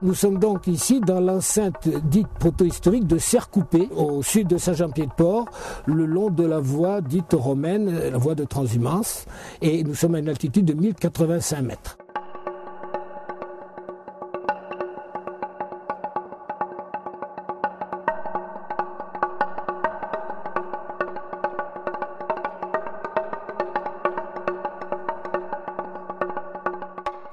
Nous sommes donc ici dans l'enceinte dite protohistorique de Serre-Coupée, au sud de Saint-Jean-Pied-de-Port, le long de la voie dite romaine, la voie de transhumance, et nous sommes à une altitude de 1085 mètres.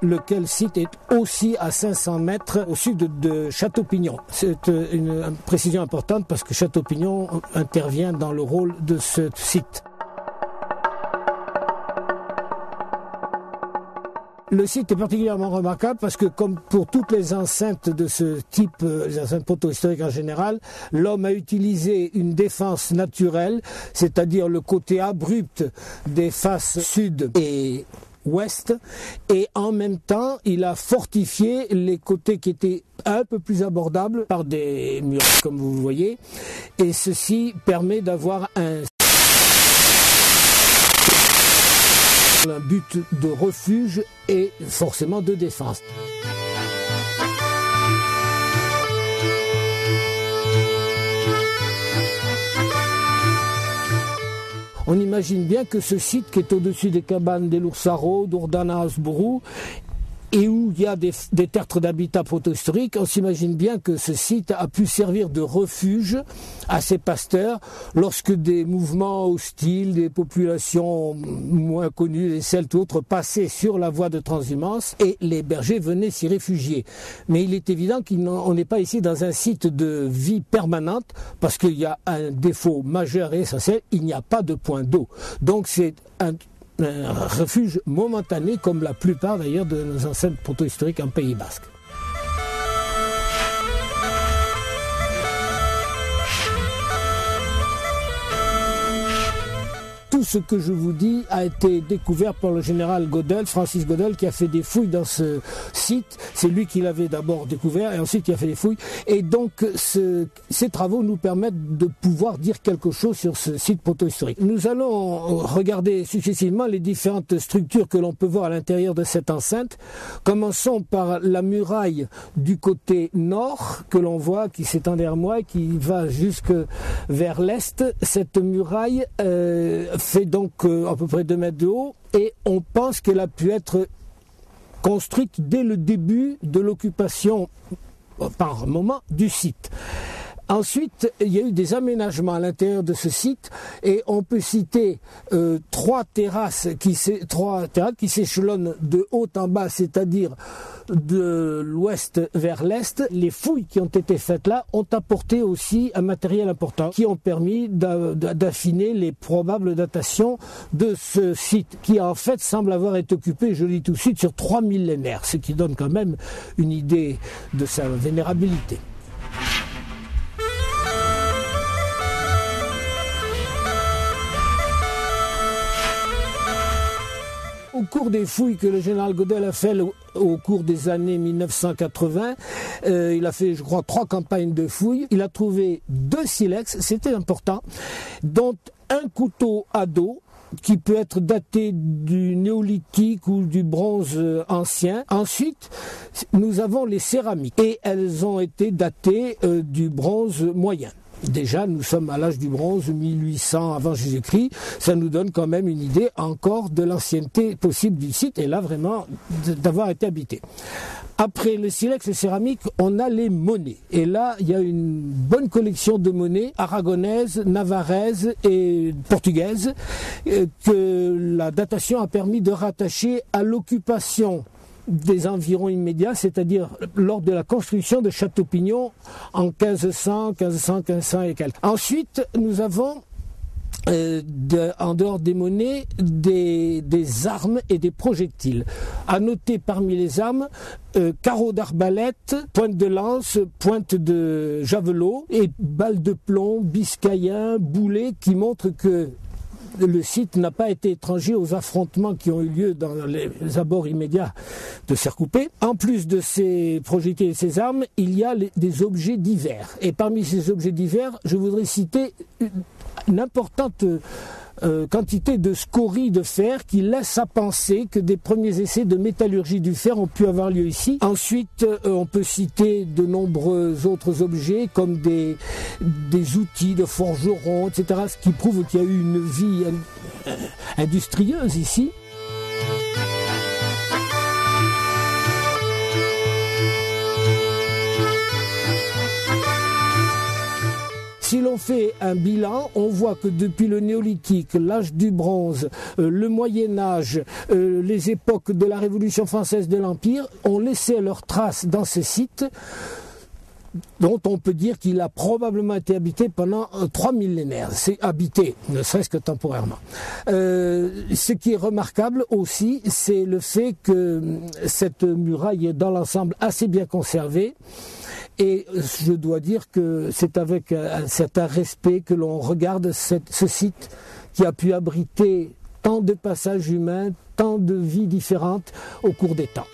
Lequel site est aussi à 500 mètres au sud de Châteaupignon. C'est une précision importante parce que Châteaupignon intervient dans le rôle de ce site. Le site est particulièrement remarquable parce que, comme pour toutes les enceintes de ce type, les enceintes protohistoriques en général, l'homme a utilisé une défense naturelle, c'est-à-dire le côté abrupt des faces sud et ouest, et en même temps il a fortifié les côtés qui étaient un peu plus abordables par des murs comme vous le voyez, et ceci permet d'avoir un but de refuge et forcément de défense. On imagine bien que ce site qui est au-dessus des cabanes des Loursaro, d'Ourdana, Asbourou, et où il y a des tertres d'habitat protohistorique, on s'imagine bien que ce site a pu servir de refuge à ces pasteurs lorsque des mouvements hostiles, des populations moins connues, les Celtes ou autres, passaient sur la voie de transhumance et les bergers venaient s'y réfugier. Mais il est évident qu'on n'est pas ici dans un site de vie permanente parce qu'il y a un défaut majeur et essentiel, il n'y a pas de point d'eau. Donc c'est un refuge momentané, comme la plupart d'ailleurs de nos enceintes protohistoriques en Pays Basque. Tout ce que je vous dis a été découvert par le général Godel, Francis Godel, qui a fait des fouilles dans ce site. C'est lui qui l'avait d'abord découvert et ensuite qui a fait des fouilles. Et donc ces travaux nous permettent de pouvoir dire quelque chose sur ce site protohistorique. Nous allons regarder successivement les différentes structures que l'on peut voir à l'intérieur de cette enceinte. Commençons par la muraille du côté nord que l'on voit, qui s'étend derrière moi, qui va jusque vers l'est. Cette muraille fait donc à peu près 2 mètres de haut et on pense qu'elle a pu être construite dès le début de l'occupation par moment du site. Ensuite, il y a eu des aménagements à l'intérieur de ce site et on peut citer 3 terrasses qui s'échelonnent de haut en bas, c'est-à-dire de l'ouest vers l'est. Les fouilles qui ont été faites là ont apporté aussi un matériel important qui ont permis d'affiner les probables datations de ce site qui en fait semble avoir été occupé, je le dis tout de suite, sur 3 millénaires, ce qui donne quand même une idée de sa vénérabilité. Au cours des fouilles que le général Godel a fait au cours des années 1980, il a fait, je crois, 3 campagnes de fouilles. Il a trouvé 2 silex, c'était important, dont un couteau à dos qui peut être daté du néolithique ou du bronze ancien. Ensuite, nous avons les céramiques et elles ont été datées du bronze moyen. Déjà, nous sommes à l'âge du bronze, 1800 avant Jésus-Christ. Ça nous donne quand même une idée encore de l'ancienneté possible du site et là vraiment d'avoir été habité. Après le silex et céramique, on a les monnaies. Et là, il y a une bonne collection de monnaies aragonaises, navarraises et portugaises que la datation a permis de rattacher à l'occupation des environs immédiats, c'est-à-dire lors de la construction de Châteaupignon en 1500 et quelques. Ensuite, nous avons en dehors des monnaies, des armes et des projectiles. À noter parmi les armes, carreaux d'arbalète, pointe de lance, pointe de javelot et balles de plomb, biscayens, boulets qui montrent que le site n'a pas été étranger aux affrontements qui ont eu lieu dans les abords immédiats de Serre-Coupée. En plus de ces projectiles et ces armes, il y a des objets divers. Et parmi ces objets divers, je voudrais citer une importante quantité de scories de fer qui laisse à penser que des premiers essais de métallurgie du fer ont pu avoir lieu ici. Ensuite, on peut citer de nombreux autres objets comme des outils de forgerons, etc., ce qui prouve qu'il y a eu une vie industrieuse ici. Si l'on fait un bilan, on voit que depuis le néolithique, l'âge du bronze, le Moyen-Âge, les époques de la Révolution française de l'Empire ont laissé leurs traces dans ces sites dont on peut dire qu'il a probablement été habité pendant 3 millénaires. C'est habité, ne serait-ce que temporairement. Ce qui est remarquable aussi, c'est le fait que cette muraille est dans l'ensemble assez bien conservée. Et je dois dire que c'est avec un certain respect que l'on regarde ce site qui a pu abriter tant de passages humains, tant de vies différentes au cours des temps.